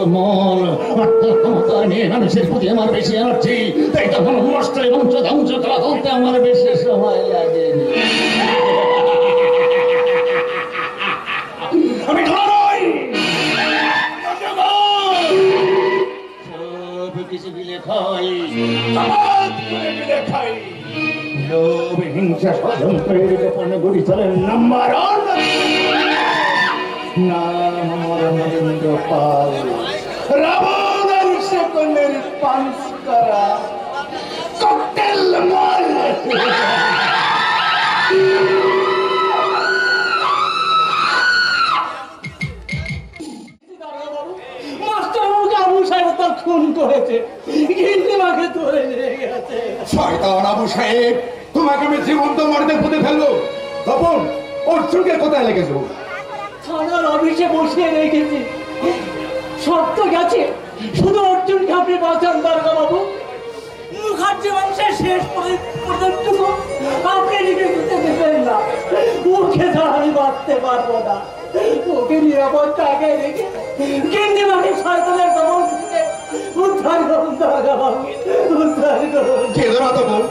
টলমল ক্ষমতা নিয়ে মানুষের প্রতি আমার বেশি এনার্জি, তাই তখন রাষ্ট্রে বংশ ধ্বংস করা বলতে আমার বেশি সময় লাগেনি। আমি সব কিছু বিলে খাই, লোভ হিংসা ষড়যন্ত্রের গোপনে গুলি চলেন নাম্বার নাম আমার নরেন্দ্র পাল, রাবণের সেকন্ডের পাঞ্চ করা ককটেল মাল। খুন করেছে, কিন্তু মাকে ধরে নিয়ে গেছে। শয়তান আবু সাহেব, তোমাকে আমি জীবন্ত মরতে পুঁতে ফেলবো। তখন অর্জুনকে কোথায় লেগেছো? থানার অফিসে বসিয়ে রেখেছি। সব তো গেছে, শুধু অর্জুনকে আপনি বাঁচান দারোগা বাবু। মুখার্জি বংশের শেষ পর্যন্ত আপনি লিখে দিতে দেবেন না। ওকে ছাড়া আমি বাঁচতে পারবো না। ওকে নিরাপদ জায়গায় রেখে কিন্তু মাকে শয়তানের দমন থেকে উদ্ধার করুন দারোগা বাবু, উদ্ধার করুন।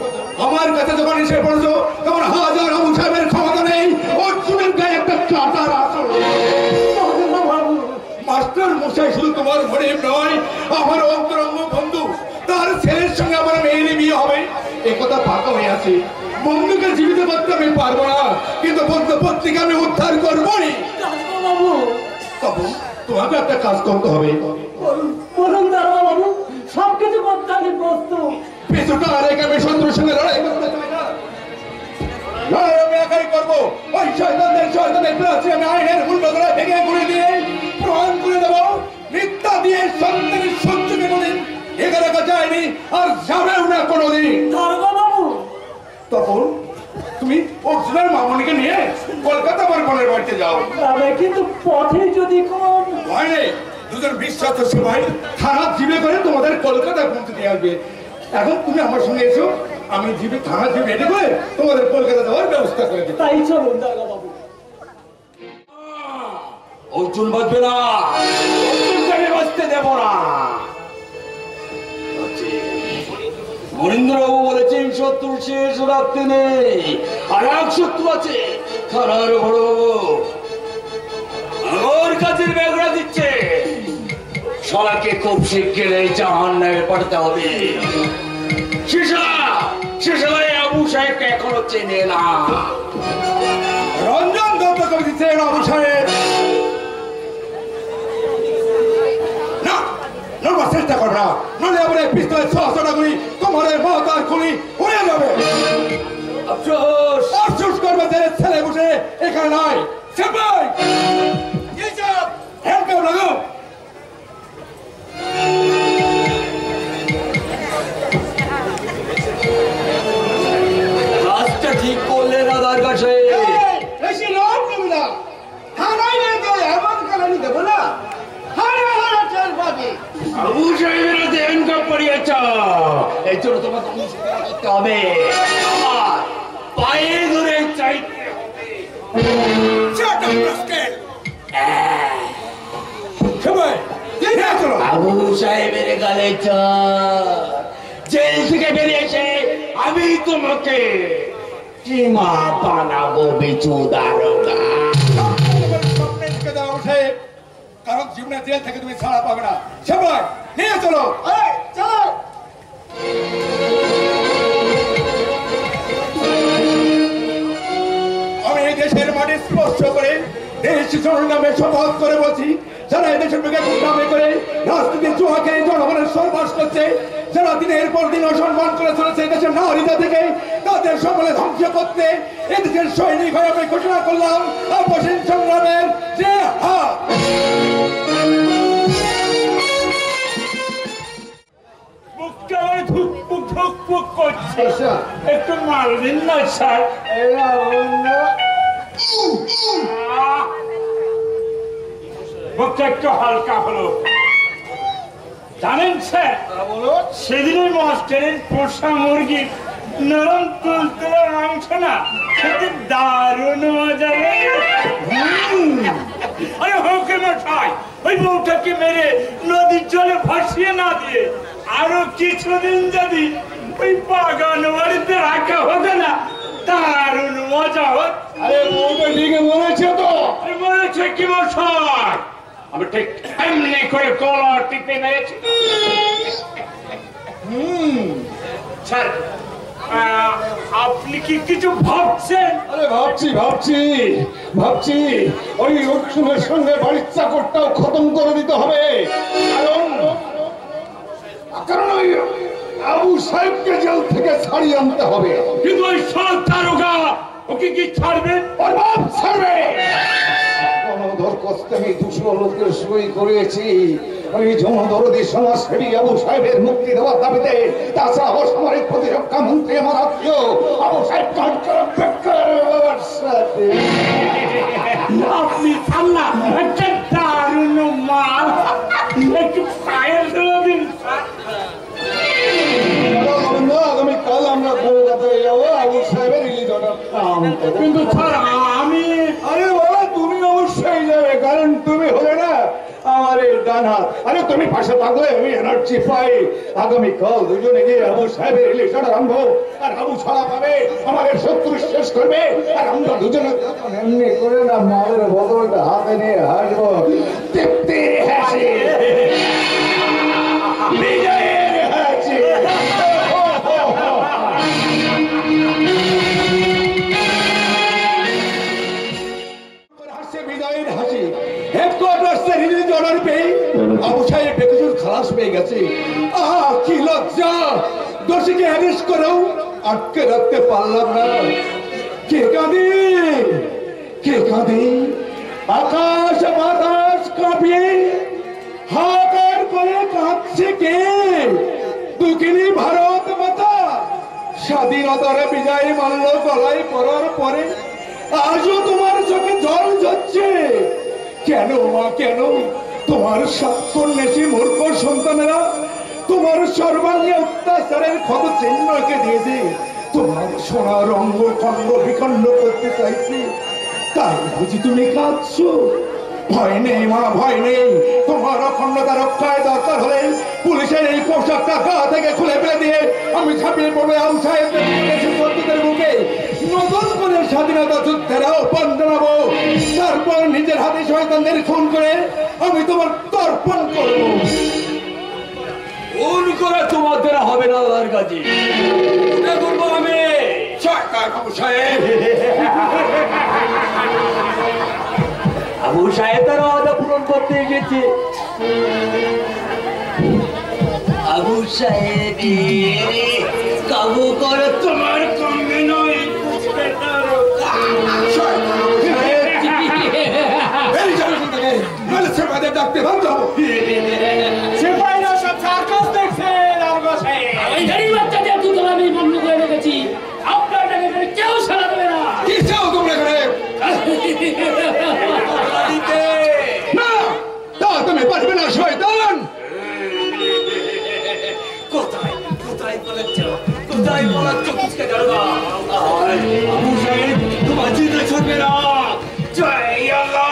আমার কাছে যখন এসে পড়ছো তখন হাজার আবু সাহেবের ক্ষমতা নেই অর্জুনের গায়ে একটা কাঁটার আসল। মাস্টার মশাই শুধু তোমার গরিব নয়, আমার অন্তরঙ্গ বন্ধু, তার ছেলের সঙ্গে আমার মেয়ের বিয়ে হবে এ কথা ফাঁকা হয়ে আছে। বন্ধুকে জীবিত করতে আমি পারবো না, কিন্তু বন্ধু পত্রিকা আমি উদ্ধার করবোই। তখন তোমাকে একটা কাজ করতে হবে। বলুন দারোগা বাবু, সবকিছু করতে আমি প্রস্তুত। পিছুটা আর এখানে শত্রুর সঙ্গে লড়াই করতে চাই না, আমি একাই করবো। ওই শয়তানের প্রাচী আমি আইনের মূল্য গলায় ভেঙে গুঁড়ে দিয়ে প্রমাণ করে দেবো মিথ্যা দিয়ে সন্তানের সহ্যকে কোনদিন এগিয়ে রাখা যায়নি, আর যাবেও না কোনোদিন। দারোগা বাবু, তখন তুমি অর্জুনের মামনিকে নিয়ে কলকাতা আমার বোনের বাড়িতে যাও। কিন্তু পথে যদি কোন ভয় নেই, দুজন বিশ্বাস সময় থানা জিবে করে তোমাদের কলকাতা পৌঁছে দিয়ে আসবে। এখন তুমি আমার সঙ্গে এসো, আমি জিবে থানা জিবে রেডি করে তোমাদের কলকাতা যাওয়ার ব্যবস্থা করে দিই। তাই চলুন দারোগা বাবু। অর্জুন বাঁচবে না, অর্জুনকে আমি বাঁচতে দেব না। বরীন্দ্রবাবু বলেছেন শত্রু শেষ রাখতে নেই, আর এক শত্রু আছে থানার বড়বাবু। আমার কাজের ব্যাগরা দিচ্ছে, সবাইকে খুব শিগগিরই জাহান্নামে পাঠাতে হবে। আবু সাহেবকে এখনো চেনে না। রঞ্জন দত্ত করে দিচ্ছেন আবু সাহেব। না, চেষ্টা করবে না, নাহলে আমার পিস্তলের 600টা গুলি তোমার মাথার খুলি উড়ে যাবে। আফসোস করবে যে ছেলে বসে এখানে নাই। কাজটা ঠিক করলে না দারোগা সাহেব। বেশি লোক নেবে না, থানায় এমন কালানি দেবো না। আবু সাহেবের দেন পড়িয়েছ, এই জন্য তোমাকে করতে হবে, আমার পায়ে ধরে চাইতে হবে। আবু সাহেবের গালে জেল থেকে বেরিয়েছে, আমি তোমাকে সীমা বানাবো বিচু দারোগা। কারণ জীবনে জেল থেকে তুমি ছাড়া পাবে না। সবাই নিয়ে চলো, চলো। আমি এই দেশের মাটি স্পর্শ করে দেশ নামে শপথ করে বলছি, যারা এই দেশের বুকে নামে করে রাজনীতির চুহাকে জনগণের সর্বাস করছে, যারা দিনের পর দিন অসম্মান করে চলেছে দেশের নাগরিকতা থেকে, তাদের সকলে ধ্বংস করতে এদেশের সৈনিক হয়ে আমি ঘোষণা করলাম অপসীম সংগ্রামের যে হাত। একটু মারবেন না স্যার? বুকটা একটু হালকা হলো। জানেন স্যার, সেদিনের মাস্টারের পোষা মুরগি নরম তুলতুলে মাংস না খেতে দারুণ মজা। আরে হোকে মশাই, ওই বউটাকে মেরে নদীর জলে ভাসিয়ে না দিয়ে আরো কিছুদিন যদি ওই বাগান বাড়িতে রাখা হতো না, দারুণ মজা হতো। আরে বউটা ঠিক মরেছে তো? মরেছে কি মশাই? আমি ঠিক এমনি করে কলার টিপে মেরেছি। স্যার, আপনি কি কিছু ভাবছেন? আরে ভাবছি ওই অর্জুনের সঙ্গে বাড়ির চাকরটাও খতম করে দিতে হবে, কারণ ওই আবু সাহেবকে জেল থেকে ছাড়িয়ে আনতে হবে। কিন্তু ওই সব দারোগা ওকে কি ছাড়বে? ওর বাপ ছাড়বে। দরখাস্তে আমি 200 লোকের সই করেছি। আমি জনদরদি সমাজসেবী আবু সাহেবের মুক্তি দেওয়ার দাবিতে, তাছাড়া অসামরিক প্রতিরক্ষা মন্ত্রী আমার আত্মীয় আবু সাহেব আপনি সামনা একটা দারুণ মাল, একটু পায়ের ধরে দিন। আগামীকাল আমরা কলকাতায় যাবো আবু সাহেবের রিলিজ অর্ডার আনতে। কিন্তু স্যার আমি, আরে বাবা তুমি অবশ্যই যাবে, কারণ তুমি হলে না আমার এই ডান হাত। আরে তুমি পাশে থাকলে আমি এনার্জি পাই। আগামীকাল দুজনে গিয়ে আবু সাহেবের রিলিজ অর্ডার আনবো, আর আবু ছাড়া পাবে, আমাদের শত্রু শেষ করবে, আর আমরা দুজনে এমনি করে না মালের বদলটা হাতে নিয়ে হাসবো। তৃপ্তির হাসি, বিজয়ের হাসি। বিদায়ের হাসি। হেডকোয়ার্টার্সে রিলিজ অর্ডার পেয়ে আবু সাহেব বেকসুর খালাস পেয়ে গেছে। আহা কি লজ্জা! দোষীকে অ্যারেস্ট করেও আটকে রাখতে পারলাম না। কে কাঁদে? আকাশ বাতাস কাঁপিয়ে হাহাকার করে কাঁদছে কে? দুঃখিনী ভারত মাতা স্বাধীনতার বিজয় মাল্য গলায় পরার পরে আজও তোমার চোখে জল ঝরছে কেন মা? কেন তোমার সন্ন্যাসী মূর্খ সন্তানেরা তোমার সর্বাঙ্গে অত্যাচারের ক্ষত চিহ্নকে দিয়েছে, তোমার সোনার অঙ্গ খণ্ড বিখণ্ড করতে চাইছে, তাই বুঝি তুমি কাঁদছো? ভয় নেই মা, ভয় নেই। তোমার অখণ্ডতা রক্ষায় দরকার হলে পুলিশের এই পোশাকটা গা থেকে খুলে ফেলে দিয়ে আমি ঝাঁপিয়ে পড়বে আবু সাহেবদের বুকে। নতুন করে স্বাধীনতা যুদ্ধের আহ্বান জানাবো, তারপর নিজের হাতে শয়তানদের খুন করে আমি তোমার তর্পণ করবো। খুন করে তোমাদের হবে না দাদার কাছে, করবো আমি। আবু সাহেব, আবু সাহেব তার ওয়াদা পূরণ করতে গেছে। আবু সাহেব কাবু করে তোমার কমবে নয়। ডাকতে ভাবতে হবো। সিপাহীরা সব সার্কাস দেখছে। ওই গরিব বাচ্চাদের দুটো আমি বন্ধ করে রেখেছি, আপনার কেউ সারা দেবে না। কি চাও তোমরা এখানে? না, তা তুমি পারবে না শয়তান। কোথায় বলাচ্ছ কুচকে দাঁড়া? আবু সাহেব তোমার চিন্তা ছুটবে না। জয় আল্লাহ,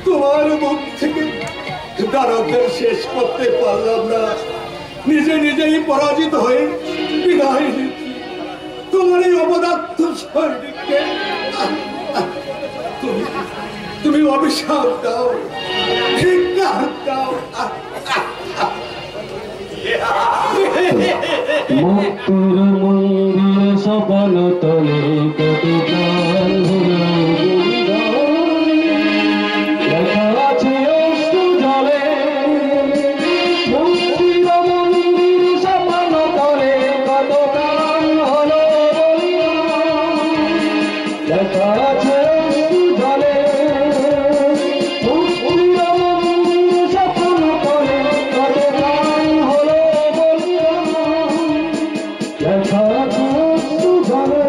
তোমার মুখ থেকে দারদের শেষ করতে পারলাম না, নিজেই পরাজিত হয়ে বিদায় নিচ্ছি। তোমার এই অপদার্থ সৈনিককে তুমি অভিশাপ দাও, ধিক্কার দাও। মুক্তির মন্দির সপন তলে কত প্রাণ লেখা আছে অশ্রু জলে। মুক্তির মন্দির সপন তলে কত প্রাণ হলো লেখা আছে অশ্রু জলে। মুক্তির মন্দির সপন তলে কত প্রাণ হলো লেখা আছে অশ্রু জলে।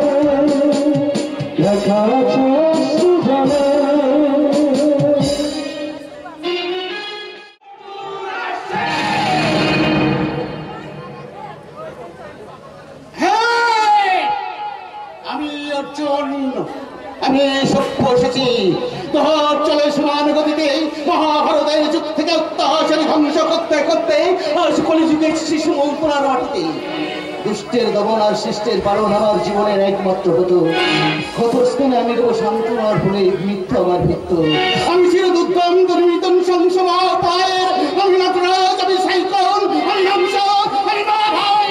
আমি সভ্য এসেছি। দহর চলে সমান গতিতে মহাভারতের যুগ থেকে অত্যাচারী ধ্বংস করতে করতে আজ কলিযুগের শিশু মন্ত্রণার মাটিতে দুষ্টের দমন আর শিষ্টের পালন আমার জীবনের একমাত্র হতো। কত স্থানে আমি দেবো সান্ত্বনার ফলে মৃত্যু আমার মৃত্যু। আমি ছিল দুর্গম দুর্মিতন সংসম পায়ের আমি নটরাজ, আমি সাইকল, আমি হংস, আমি ভাই,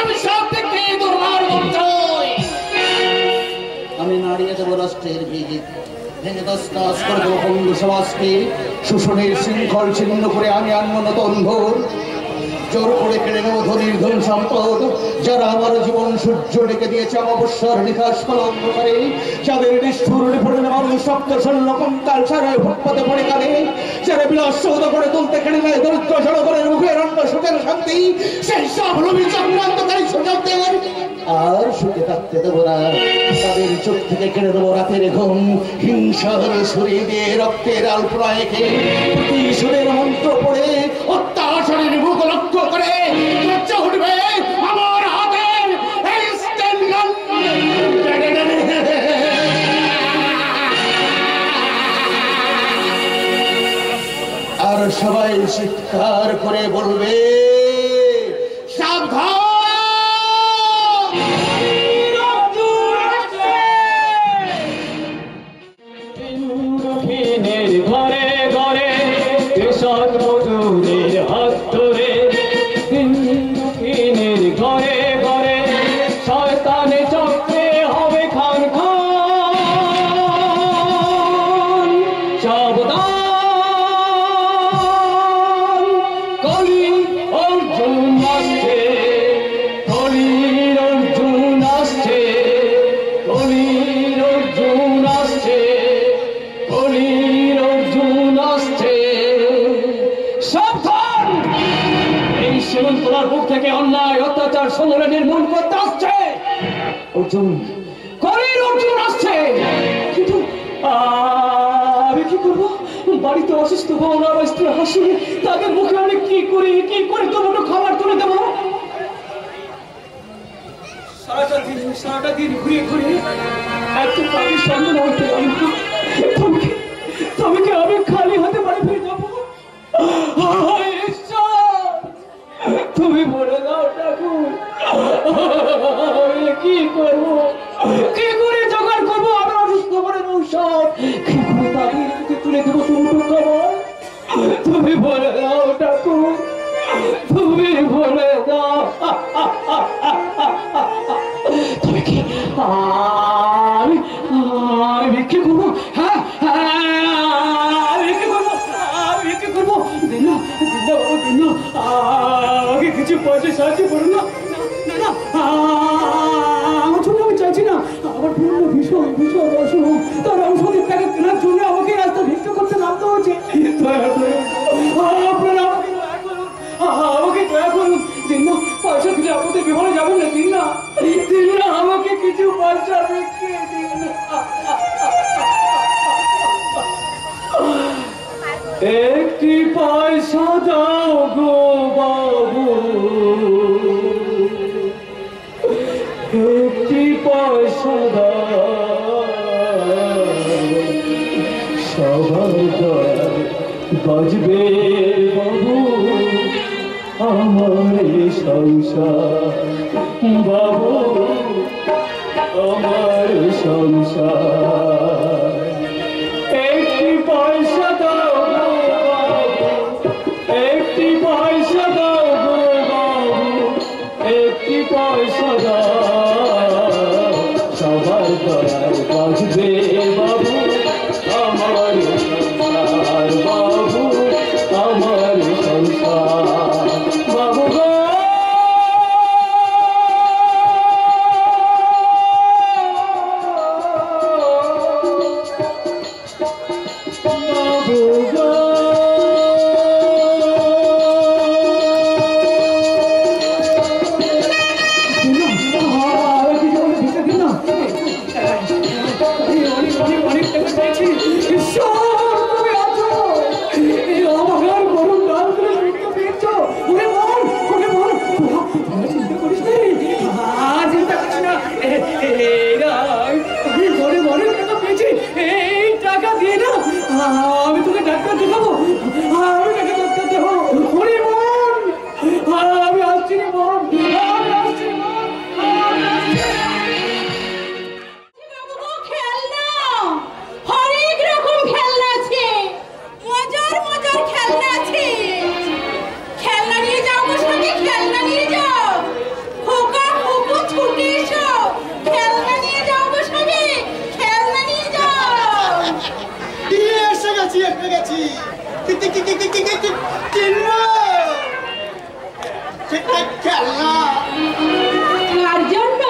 আমি সব থেকে দুর্বার বঞ্চয়। আমি নাড়িয়ে দেবো রাষ্ট্রের ভিত, ভেঙে দস্তাস করে দেবো বন্ধু সমাজকে, শোষণের শৃঙ্খল ছিন্ন করে আমি আনব নতুন ভোর। জোর করে কেড়ে নেব ধনীর ধন সম্পদ, যারা আমার জীবন সূর্য ডেকে দিয়েছে অমাবস্যার নিকাশ কলঙ্ক করে, যাদের নিষ্ঠুর নিপড়ে মানুষ শব্দ শূন্য কঙ্কাল ছাড়াই ফুটপাতে পড়ে কাঁদে, যারা বিলাস সৌদ করে তুলতে কেড়ে নেয় দরিদ্র জনগণের মুখের অন্ন সুখের শান্তি, সেই সব রবি চক্রান্তকারী সুযোগদের আর সুখে থাকতে দেবো না। তাদের চোখ থেকে কেড়ে দেবো রাতের ঘুম, হিংসার ছুরি দিয়ে রক্তের আলপনা এঁকে প্রতিশোধের মন্ত্র পড়ে অত্যাচারের মুখ লক্ষ্য করে লজ্জা উঠবে আমার হাতের এই স্ট্যান্ডার্ড। আর সবাই চিৎকার করে বলবে সাবধান। ঘরে ঘরে কৃষক মজুরের হাত ধরে, দক্ষিণের ঘরে ঘরে শয়তানে চক্রে হবে খান খান। সাবধান, কলি অর্জুন আসছে, কলির অর্জুন আসছে, কলির অর্জুন আসছে, কলির অর্জুন আসছে। সাবধান, এই সীমান্তলার বুক থেকে অন্যায় অত্যাচার সমূলে নির্মূল করতে আসছে অর্জুন, কলির অর্জুন আসছে। কিন্তু আমি কি করবো? বাড়িতে অসুস্থ হবো না, স্ত্রী হাসি, তাদের মুখে আমি কি করে তোমাকে খাবার তুলে দেবো? সারাটা দিন ঘুরিয়ে ঘুরিয়ে একটু পাখির সন্ধান হতে তুমি কি আমি খালি হাতে বাড়ি ফিরে যাবো? তুমি বলে দাও ঠাকুর, কি করবো, কি করে জোগাড় করবো আমি অসুস্থ করে ঔষধ, কি করে তাকে তুলে দেবো তুমি খাবার? তুমি বলে দাও ঠাকুর, তুমি বলে দাও। তুমি কি আমি বিক্রি করবো? হ্যাঁ বিক্রি করবো, বিক্রি করবো। দিন আমাকে কিছু পয়সা সাহায্য করো না। আমার জন্য আমি চাইছি না, আমার বোন ভীষণ ভীষণ অসুখ, তার ঔষধের টাকা কেনার জন্য আমাকে রাস্তা ভিক্ষা করতে নামতে হচ্ছে। আপনারা আমাকে দয়া করুন, দিন না পয়সা দিলে আপনাদের বিমানে যাবেন না, দিন না, দিন না আমাকে কিছু পয়সা বিক্রি দিন না। একটি পয়সা দাও গো বাবু, একটি পয়সা দাও, সবার দয়ায় বাজবে বাবু আমার সংসার, বাবু আমার সংসার। একটি পয়সা দাও বাবু, একটি পয়সা দাও বাবু, একটি পয়সা দাও, সবার দয়ায় বাজবে বাবু আমার সংসার, বাবু আমার সংসার, বাবু গো। আসছি রে বোন, আমি আসছি রে বোন, আমি আসছি। খেলনা হরেক রকম খেলনা আছে, মজার মজার খেলনা আছে। খেলনা নিয়ে যাও গো সঙ্গে, খেলনা নিয়ে যাও। খোকা খোকো ছুটে এসো, খেলনা নিয়ে যাও গো সঙ্গে, খেলনা নিয়ে যাও। এসে গেছি কিনবো খেলনা। কার জন্য?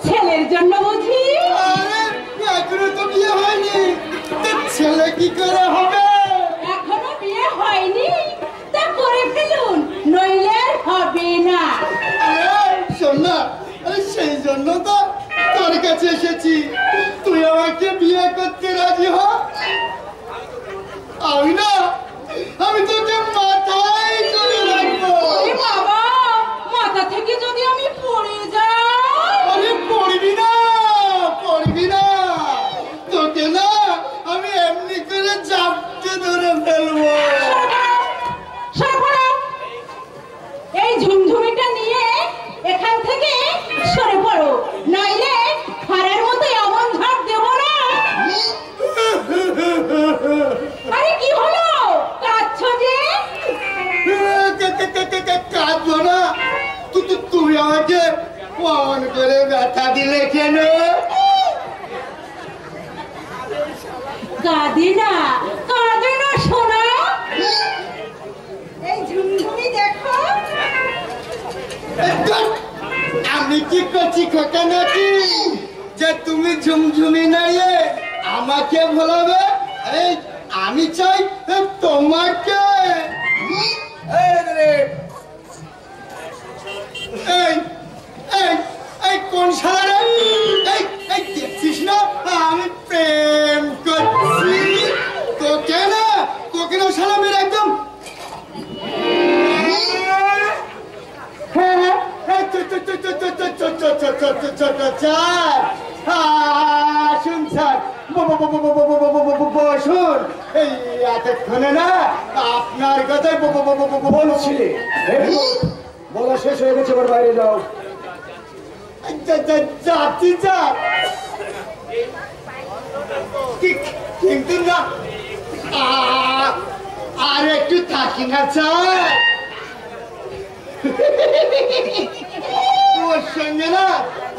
ছেলের জন্য বুঝি? আরে এখনো তো বিয়ে হয়নি, ছেলে কি করে হবে? এখনো বিয়ে হয়নি? তা করে ফেলুন, নইলে আর হবে না। আরে শোন না, আরে সেই জন্য তো তোর কাছে এসেছি, তুই আমাকে বিয়ে করতে রাজি হ। আমি তোকে মাথায় করে রাখবো। আরে বাবা, মাথা থেকে যদি আমি পড়ে যাই? আরে পড়বি না, তোকে না আমি এমনি করে চাপকে ধরে ফেলবো। সরে পড়ো। এই ঝুমঝুমিটা নিয়ে এখান থেকে সরে পড়ো, নইলে ফারের মতো এমন ঝাঁপ দেব না। আরে কি হলো, কাঁদছো যে? কাঁদবো না, তুই আমাকে ফোন করে ব্যথা দিলে কেন? কাঁদে না শোনা। এই ঝুমঝুমি দেখো। আমি কি করছি খোকা নাকি যে তুমি ঝুমঝুমি নাই আমাকে ভোলাবে? আমি চাই তোমাকে। কোন সারা দেখছিস না আমি প্রেম করছি? তোকে না সারা মেরে একদম বসুন। এই এতক্ষণে না আপনার কথাই বলছি। বলা শেষ হয়ে গেছে, এবার বাইরে যাও। যাচ্ছি কিন্তু না, আর একটু থাকি না চাই। ওর সঙ্গে না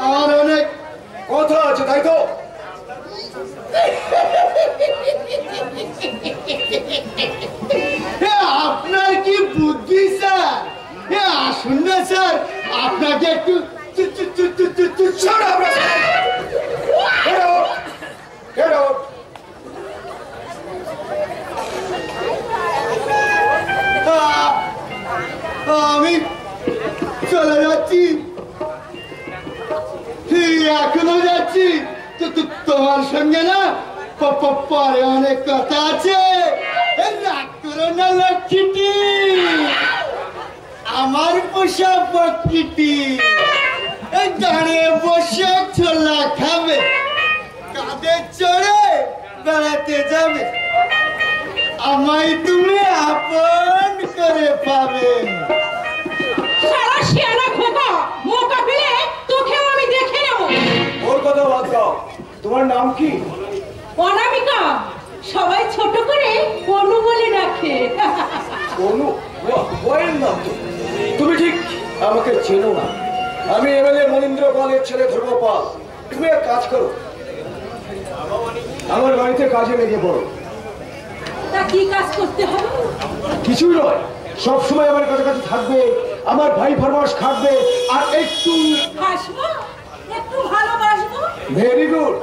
আমার অনেক কথা আছে, তাই তো? আপনার কি বুদ্ধি স্যার? আসুন না স্যার, আপনাকে একটু আমি চলে যাচ্ছি, এখনো যাচ্ছি। তোমার সঙ্গে না পরে অনেক কথা আছে। রাগ করো না লক্ষ্মীটি, আমার পোষা বকরিটি দাঁড়িয়ে বসে ছোলা খাবে, কাঁধে চড়ে বেড়াতে যাবে, আমায় তুমি আপন করে পাবে। সারা শিয়ানা খোকা, মোকা ফেলে তোকেও আমি দেখে নেব। ওর কথা বাদ দাও, তোমার নাম কি? অনামিকা, সবাই ছোট করে অনু বলে রাখে। অনু? বয়ের নাম তো। তুমি ঠিক আমাকে চেনো না, আমি এমএলএ মনীন্দ্র পালের ছেলে ধ্রুবপাল। তুমি এক কাজ করো, আমার বাড়িতে কাজে লেগে পড়ো। তা কি কাজ করতে হবে? কিছুই নয়, সবসময় আমার কাছাকাছি থাকবে, আমার ভাই ফরমাস খাটবে, আর একটু হাসবো, একটু ভালোবাসবো। ভেরি গুড,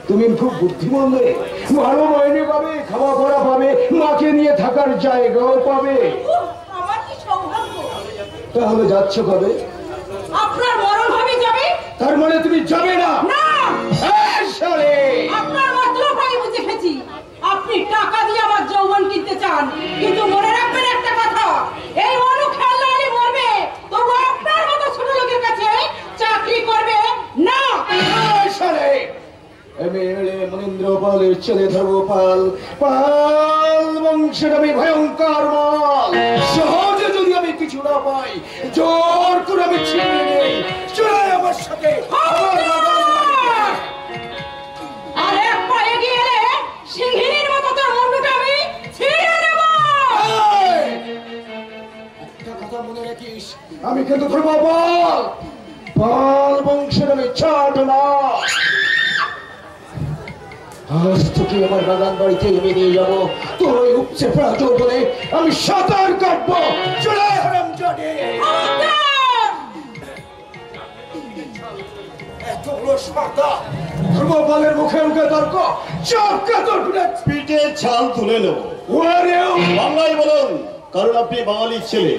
তুমি খুব বুদ্ধিমান মেয়ে, ভালো মাইনে পাবে, খাওয়া পড়া পাবে, মাকে নিয়ে থাকার জায়গাও পাবে। আমার কি সৌভাগ্য। তাহলে যাচ্ছ কবে? আপনার মরণ হবে যাবে। তার মানে তুমি যাবে না? না, সালে আপনার মাত্র প্রায় বুঝে গেছি। আপনি টাকা দিয়ে আমার যৌবন কিনতে চান, কিন্তু মনে রাখবেন একটা কথা, এই অনু খেলনা নিয়ে মরবে, তবু আপনার মতো ছোট লোকের কাছে চাকরি করবে না। সালে আমি এমএলএ মনীন্দ্র পালের ছেলে ধ্রুবপাল, পাল বংশের আমি ভয়ঙ্কর মাল। সহজে যদি আমি কিছু না পাই, জোর তোমার সাথে আর এক পায়ে গিয়ে সিংহীর মতো তোর মুন্ডুটা আমি ছিঁড়ে নেব। একটা কথা মনে রাখিস, আমি কিন্তু ধরবো বল, বল বংশের আমি ছাড় না। আজ তোকে আমার বাগান বাড়িতে এনে নিয়ে যাবো, তোর ওই উপচে পড়া যৌবনে আমি সাঁতার কাটবো। চলে হারামজাদে। এত বড় স্পর্ধা, ধরবো বলের মুখে মুখে তর্ক, চাপকা তোর পিঠে ছাল তুলে নেব। বাংলায় বলুন, কারণ আপনি বাঙালি ছেলে।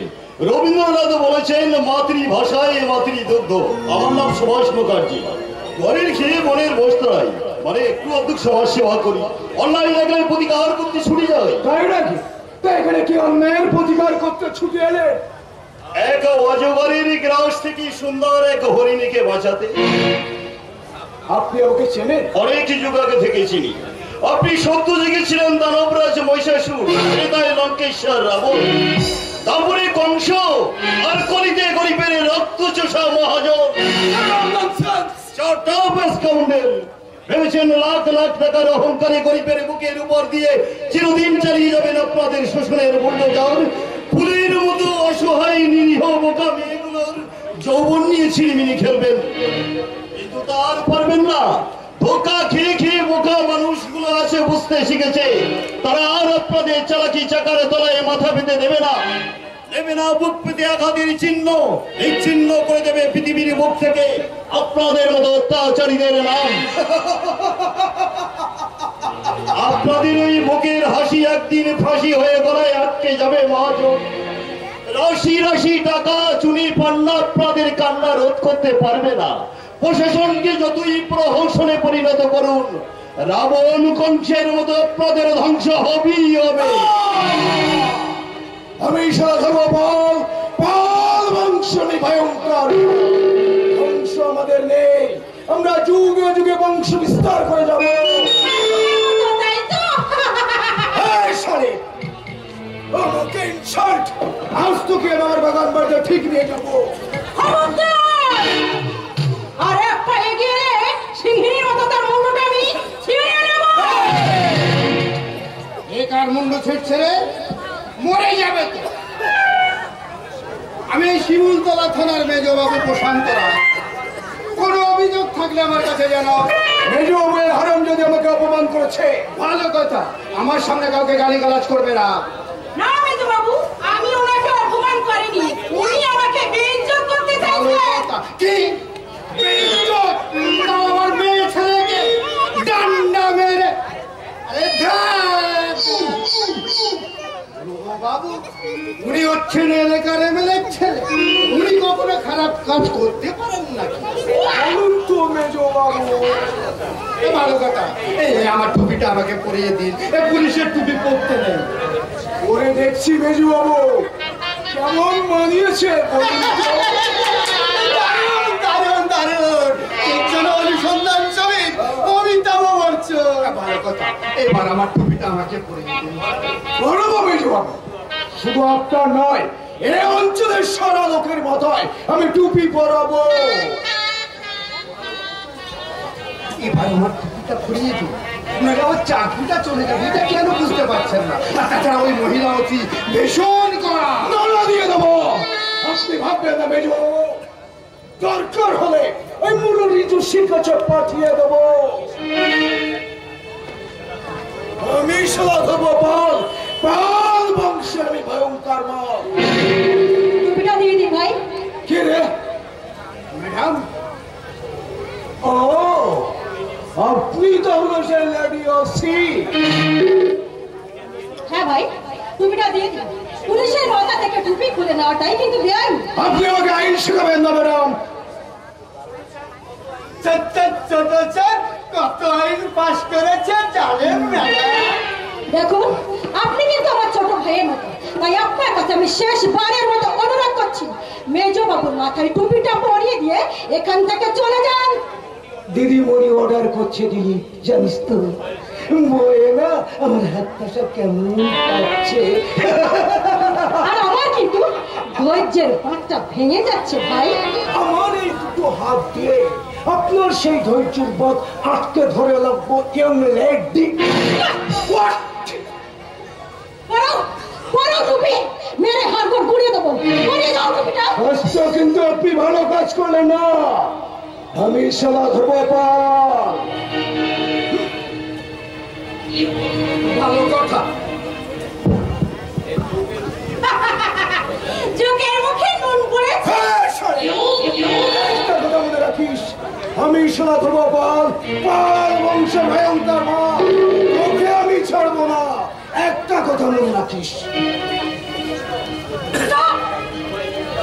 রবীন্দ্রনাথ বলেছেন মাতৃভাষায় মাতৃদুগ্ধ। আমার নাম সুভাষ মুখার্জি। ঘরের খেয়ে মনের বস্ত্রাই, মানে একটু অর্ধেক সমাজ সেবা করি। অন্যায় লাগলে প্রতিকার করতে ছুটে যায়। তাই নাকি? তাই এখানে কি অন্যায়ের প্রতিকার করতে ছুটে এলে? এক অজগরের গ্রাস থেকে সুন্দর এক হরিণীকে বাঁচাতে। আপনি ওকে চেনেন? অনেক যুগ আগে থেকে চিনি। আপনি সত্য জেগেছিলেন দানবরাজ মহিষাসুর, ত্রেতায় লঙ্কেশ্বর রাবণ, তারপরে কংস, আর কলিতে গরিবের রক্ত চোষা মহাজন। ভেবেছেন লাখ লাখ টাকার অহংকারে গরিবের বুকের উপর দিয়ে চিরদিন চালিয়ে যাবেন আপনাদের শোষণের বুল্ডোজার। ফুলের মতো অসহায় নিরীহ বোকা মেয়েগুলোর যৌবন নিয়ে ছিনিমিনি খেলবেন, কিন্তু তার পারবেন না। ধোকা খেয়ে খেয়ে বোকা মানুষগুলো আছে বুঝতে শিখেছে, তারা আর আপনাদের চালাকি চাকার তলায় মাথা পেতে দেবে না। দেবে না বুক পেতে আঘাতের চিহ্ন। এই চিহ্ন করে দেবে পৃথিবীর বুক থেকে আপনাদের মতো অত্যাচারীদের নাম। আপনাদের ওই বুকের হাসি একদিন ফাঁসি হয়ে গলায় আটকে যাবে মহাজন। রাশি রাশি টাকা চুনি পান্না আপনাদের কান্না রোধ করতে পারবে না। প্রশাসনকে যতই প্রহসনে পরিণত করুন, রাবণ কংসের মতো আপনাদের ধ্বংস হবেই হবে। আমি সাধব বল, পাল বংশ ভয়ঙ্কর। বংশ আমাদের নেই, আমরা যুগে যুগে বংশ বিস্তার করে যাবো। তাই তো? আমাকে ইনসাল্ট, আজ তোকে আমার বাগান বাড়িতে ঠিক নিয়ে যাবো। আর এক পায়ে গিয়ে সিংহীর মতো তার মুন্ডুটা আমি ছিঁড়ে নেব। কার মুন্ডু ছিঁড়ছে রে? মরে যাবে তো। আমি শিমুলতলা থানার মেজবাবু প্রশান্ত রায়। কোনো অভিযোগ থাকলে আমার কাছে জানাও। মেজবাবুর হারাম যদি আমাকে অপমান করেছে, ভালো কথা, আমার সামনে কাউকে গালিগালাজ করবে না। না মেজো বাবু, আমি ওনাকে অপমান করিনি, উনি আমাকে বেইজ্জত করতে চাইছেন। কি বেইজ্জত? আমার মেয়ে ছেলেকে ডান্ডা মেরে, আরে বাবু, উনি হচ্ছেন এলাকার এমএলএ ছেলে, উনি কখনো খারাপ কাজ করতে পারেন নাকি? বলুন তো মেজো বাবু। ভালো কথা, এই আমার টুপিটা আমাকে পরিয়ে দিন। পুলিশের টুপি পরতে নেই। ওরে দেখছি মেজো বাবু, কেমন মানিয়েছে বলুন তো? দারুণ দারুণ, অনুসন্ধান সহিত অমিতাভ বচ্চন। ভালো কথা, এবার আমার টুপিটা আমাকে পরিয়ে দিন। বলবো মেজো বাবু, শুধু আপনার নয়, এই অঞ্চলের সারা লোকের মাথায় আমি টুপি পরাবো। এবার আমার টুপিটা পরিয়ে দিন, আপনাকে আমার চাকরিটা চলে যাবে। এটা কেন বুঝতে পারছেন না? তাছাড়া ওই মহিলা অতি ভীষণ করা নড়া দিয়ে দেবো। আপনি ভাববেন না মেজো, দরকার হলে ওই মুরলীর শিকাচক পাঠিয়ে দেবো। আমি সাধব বল, পাল বংশের আমি ভয়ঙ্কর বল। টুপিটা দিয়ে দিন ভাই। কে রে ম্যাডাম? ও, আপনি তাহলে সেই লেডি ওসি। হ্যাঁ ভাই, টুপিটা দিয়ে দিন। পুলিশের মাথা থেকে টুপি খুলে নেওয়াটাই কিন্তু বেআইন। আপনি আমাকে আইন শেখাবেন না ম্যাডাম। কত আইন পাস করেছে জানেন ম্যাডাম? দেখুন, আপনি কিন্তু আমার ছোট ভাইয়ের মতো, তাই আপনার কাছে আমি শেষবারের মতো অনুরোধ করছি, মেজো বাবুর মাথায় টুপিটা পরিয়ে দিয়ে এখান থেকে চলে যান। দিদিমণি অর্ডার করছে দিদি, জানিস তো বয়ে না আমার হাতটা সব কেমন পাচ্ছে। আর আমার কিন্তু ধৈর্যের বাঁধটা ভেঙে যাচ্ছে ভাই। আমার এই দুটো হাত দিয়ে আপনার সেই ধৈর্যের বাঁধ আটকে ধরে লাগবো মেরে হাড়গোড় গুড়িয়ে দেবো। গুড়িয়ে দাও টুপিটা। কিন্তু আপনি ভালো কাজ করলেন না। আমি শালা ধ্রুবপাল। ভালো কথা। যোগের মুখে নুন পড়েছে। একটা কথা মনে রাখিস, আমি শালা ধ্রুবপাল, পাল বংশের ভয়ঙ্কর মাল। তোকে আমি ছাড়বো না, একটা কথা মনে রাখিস।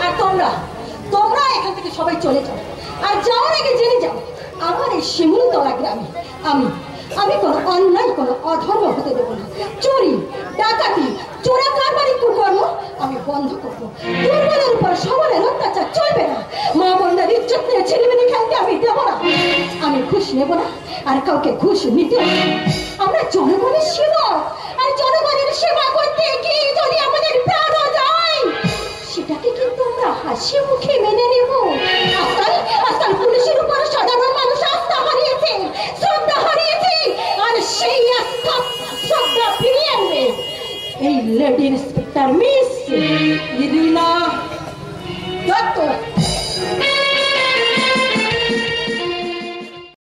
আর তোমরা এখান থেকে সবাই চলে যাও। আর যাওয়ার আগে জেনে যাও, আমার এই শিমুলতলা গ্রামে আমি কোনো অন্যায়, কোনো অধর্ম হতে দেবো না। চুরি, ডাকাতি, চোরা কারবারি কুকর্ম আমি বন্ধ করবো। দুর্বলের উপর সবলের অত্যাচার চলবে না। মা বোনদের ইজ্জত নিয়ে ছেলেমেয়ে খেলতে আমি দেবো না। আমি ঘুষ নেবো না, আর কাউকে ঘুষ নিতে। আমরা জনগণের সেবক, আর জনগণের সেবা করতে গিয়ে যদি আমাদের প্রাণও যায়, সেটাকে কিন্তু আমরা হাসি মুখে মেনে নেব। আজকাল পুলিশের উপর সাধারণ মানুষ আস্থা হারিয়েছে, শ্রদ্ধা হারিয়েছে, আর সেই আস্থা শ্রদ্ধা ফিরিয়ে আনবে এই lady inspector miss Irina Dutta.